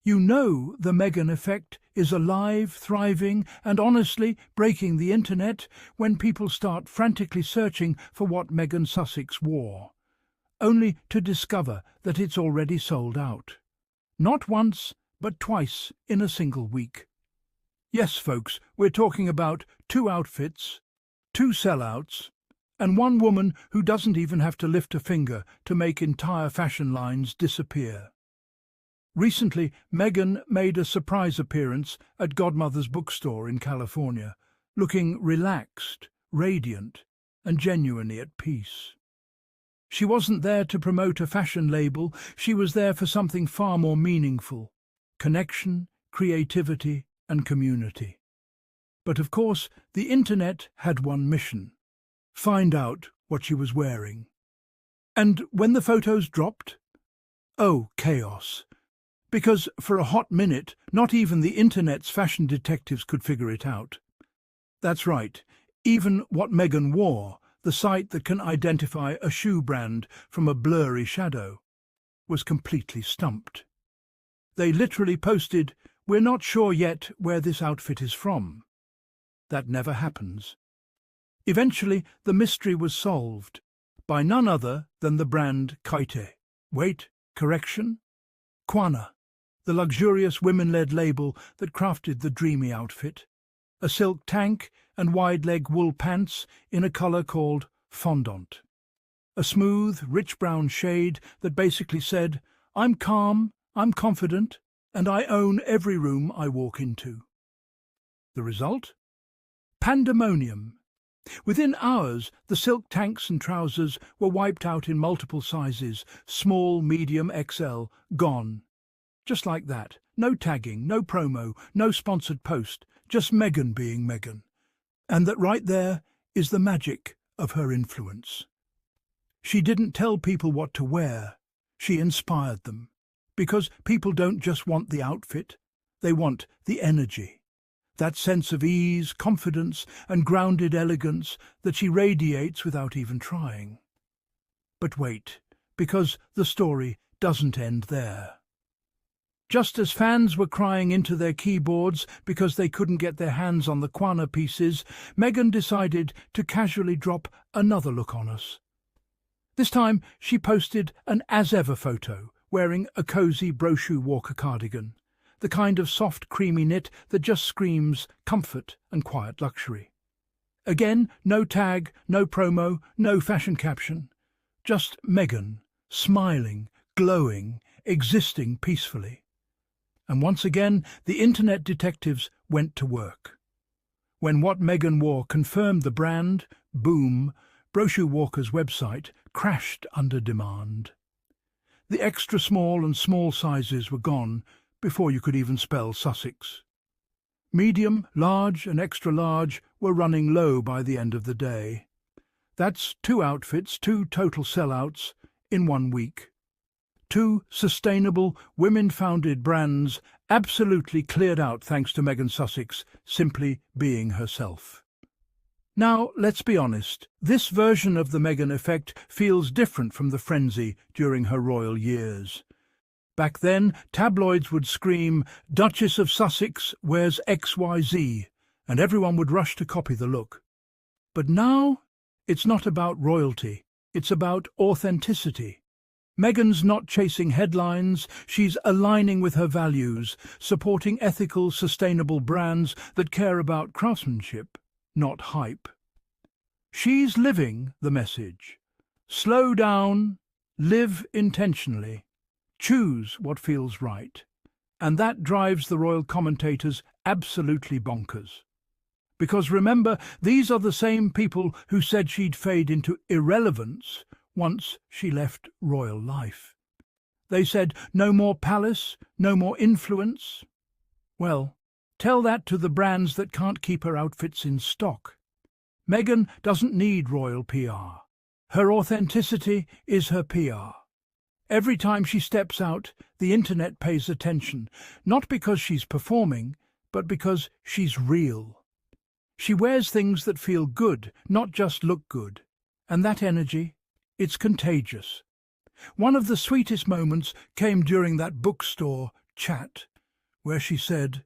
You know the Meghan Effect is alive, thriving, and honestly breaking the internet when people start frantically searching for what Meghan Sussex wore, only to discover that it's already sold out. Not once, but twice in a single week. Yes, folks, we're talking about 2 outfits, 2 sellouts, and one woman who doesn't even have to lift a finger to make entire fashion lines disappear. Recently, Meghan made a surprise appearance at Godmother's bookstore in California, looking relaxed, radiant, and genuinely at peace. She wasn't there to promote a fashion label, she was there for something far more meaningful: connection, creativity, and community. But of course, the internet had one mission: find out what she was wearing. And when the photos dropped? Oh, chaos. Because for a hot minute, not even the internet's fashion detectives could figure it out. That's right, even What Meghan Wore, the site that can identify a shoe brand from a blurry shadow, was completely stumped. They literally posted, "We're not sure yet where this outfit is from." That never happens. Eventually, the mystery was solved by none other than the brand Kaite. Wait, correction? Kuana, the luxurious women-led label that crafted the dreamy outfit. A silk tank and wide-leg wool pants in a colour called fondant. A smooth, rich brown shade that basically said, "I'm calm, I'm confident, and I own every room I walk into." The result? Pandemonium. Within hours, the silk tanks and trousers were wiped out in multiple sizes, small, medium, XL, gone. Just like that. No tagging, no promo, no sponsored post, just Meghan being Meghan. And that right there is the magic of her influence. She didn't tell people what to wear, she inspired them. Because people don't just want the outfit, they want the energy. That sense of ease, confidence, and grounded elegance that she radiates without even trying. But wait, because the story doesn't end there. Just as fans were crying into their keyboards because they couldn't get their hands on the Kuana pieces, Meghan decided to casually drop another look on us. This time she posted an as-ever photo, wearing a cosy Brochu Walker cardigan, the kind of soft, creamy knit that just screams comfort and quiet luxury. Again, no tag, no promo, no fashion caption. Just Meghan, smiling, glowing, existing peacefully. And once again, the internet detectives went to work. When What Meghan Wore confirmed the brand, boom, Brochu Walker's website crashed under demand. The extra small and small sizes were gone before you could even spell Sussex. Medium, large, and extra large were running low by the end of the day. That's 2 outfits, 2 total sellouts in 1 week. 2 sustainable, women-founded brands absolutely cleared out thanks to Meghan Sussex simply being herself. Now, let's be honest, this version of the Meghan Effect feels different from the frenzy during her royal years. Back then, tabloids would scream, "Duchess of Sussex wears XYZ," and everyone would rush to copy the look. But now, it's not about royalty, it's about authenticity. Meghan's not chasing headlines, she's aligning with her values, supporting ethical, sustainable brands that care about craftsmanship, not hype. She's living the message. Slow down, live intentionally, choose what feels right. And that drives the royal commentators absolutely bonkers. Because remember, these are the same people who said she'd fade into irrelevance once she left royal life. They said no more palace, no more influence. Well, tell that to the brands that can't keep her outfits in stock. Meghan doesn't need royal PR. Her authenticity is her PR. Every time she steps out, the internet pays attention, not because she's performing, but because she's real. She wears things that feel good, not just look good. And that energy, it's contagious. One of the sweetest moments came during that bookstore chat, where she said,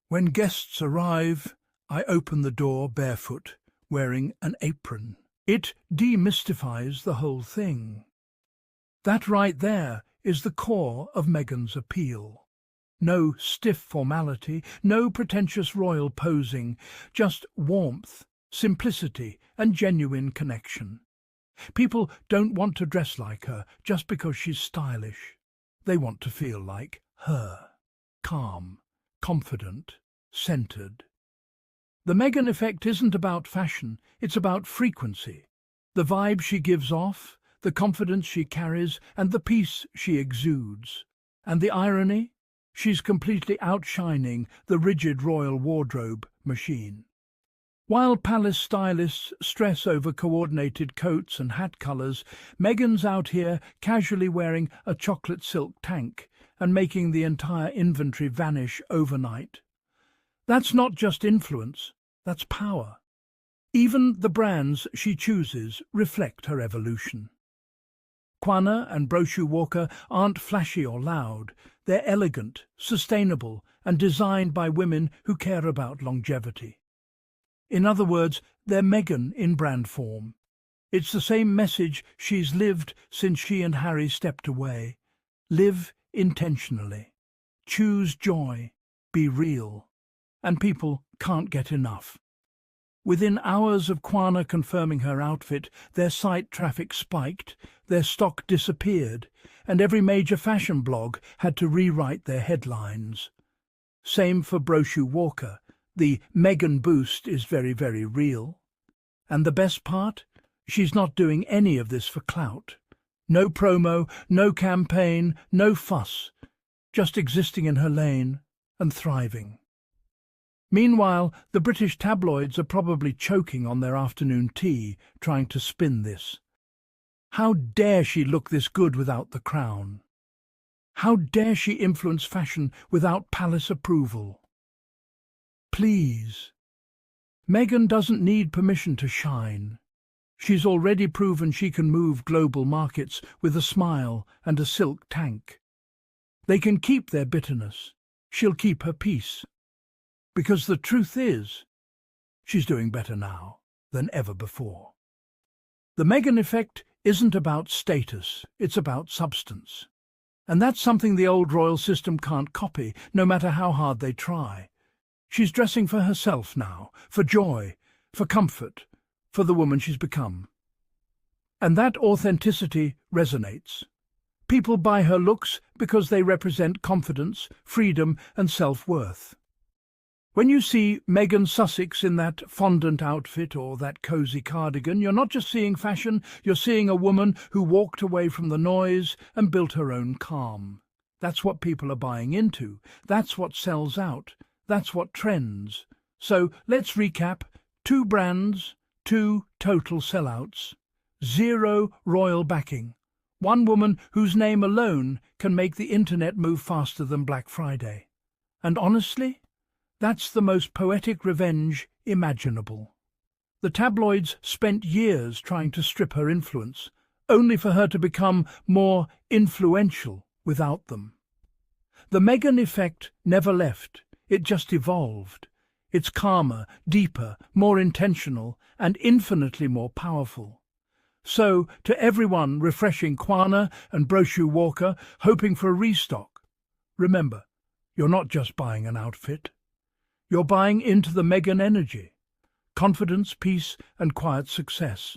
"When guests arrive, I open the door barefoot, wearing an apron." It demystifies the whole thing. That right there is the core of Meghan's appeal. No stiff formality, no pretentious royal posing, just warmth, simplicity, and genuine connection. People don't want to dress like her just because she's stylish. They want to feel like her, calm, confident, centered. The Meghan effect isn't about fashion, it's about frequency. The vibe she gives off, the confidence she carries, and the peace she exudes. And the irony? She's completely outshining the rigid royal wardrobe machine. While palace stylists stress over coordinated coats and hat colours, Meghan's out here casually wearing a chocolate silk tank and making the entire inventory vanish overnight. That's not just influence, that's power. Even the brands she chooses reflect her evolution. Kuana and Brochu Walker aren't flashy or loud. They're elegant, sustainable, and designed by women who care about longevity. In other words, they're Meghan in brand form. It's the same message she's lived since she and Harry stepped away. Live intentionally. Choose joy. Be real. And people can't get enough. Within hours of Kuana confirming her outfit, their site traffic spiked, their stock disappeared, and every major fashion blog had to rewrite their headlines. Same for Brochu Walker. The Meghan boost is very, very real. And the best part? She's not doing any of this for clout. No promo, no campaign, no fuss. Just existing in her lane and thriving. Meanwhile, the British tabloids are probably choking on their afternoon tea, trying to spin this. How dare she look this good without the crown? How dare she influence fashion without palace approval? Please. Meghan doesn't need permission to shine. She's already proven she can move global markets with a smile and a silk tank. They can keep their bitterness. She'll keep her peace. Because the truth is, she's doing better now than ever before. The Meghan effect isn't about status, it's about substance. And that's something the old royal system can't copy, no matter how hard they try. She's dressing for herself now, for joy, for comfort, for the woman she's become. And that authenticity resonates. People buy her looks because they represent confidence, freedom, and self-worth. When you see Meghan Sussex in that fondant outfit or that cosy cardigan, you're not just seeing fashion, you're seeing a woman who walked away from the noise and built her own calm. That's what people are buying into. That's what sells out. That's what trends. So let's recap. 2 brands, 2 total sellouts. 0 royal backing. 1 woman whose name alone can make the internet move faster than Black Friday. And honestly, that's the most poetic revenge imaginable. The tabloids spent years trying to strip her influence, only for her to become more influential without them. The Meghan effect never left, it just evolved. It's calmer, deeper, more intentional, and infinitely more powerful. So, to everyone refreshing Kuana and Brochu Walker, hoping for a restock, remember, you're not just buying an outfit. You're buying into the Meghan energy, confidence, peace, and quiet success.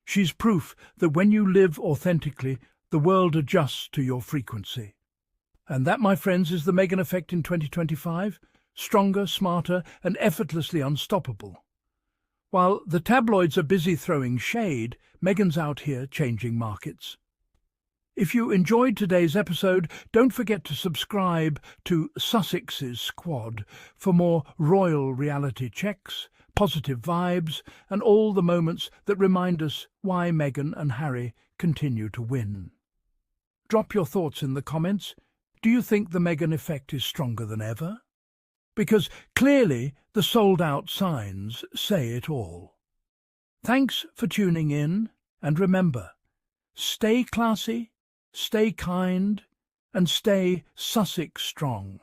She's proof that when you live authentically, the world adjusts to your frequency. And that, my friends, is the Meghan effect in 2025, stronger, smarter, and effortlessly unstoppable. While the tabloids are busy throwing shade, Meghan's out here changing markets. If you enjoyed today's episode, don't forget to subscribe to Sussexes Squad for more royal reality checks, positive vibes, and all the moments that remind us why Meghan and Harry continue to win. Drop your thoughts in the comments. Do you think the Meghan effect is stronger than ever? Because clearly the sold-out signs say it all. Thanks for tuning in, and remember, stay classy, stay kind, and stay Sussex strong.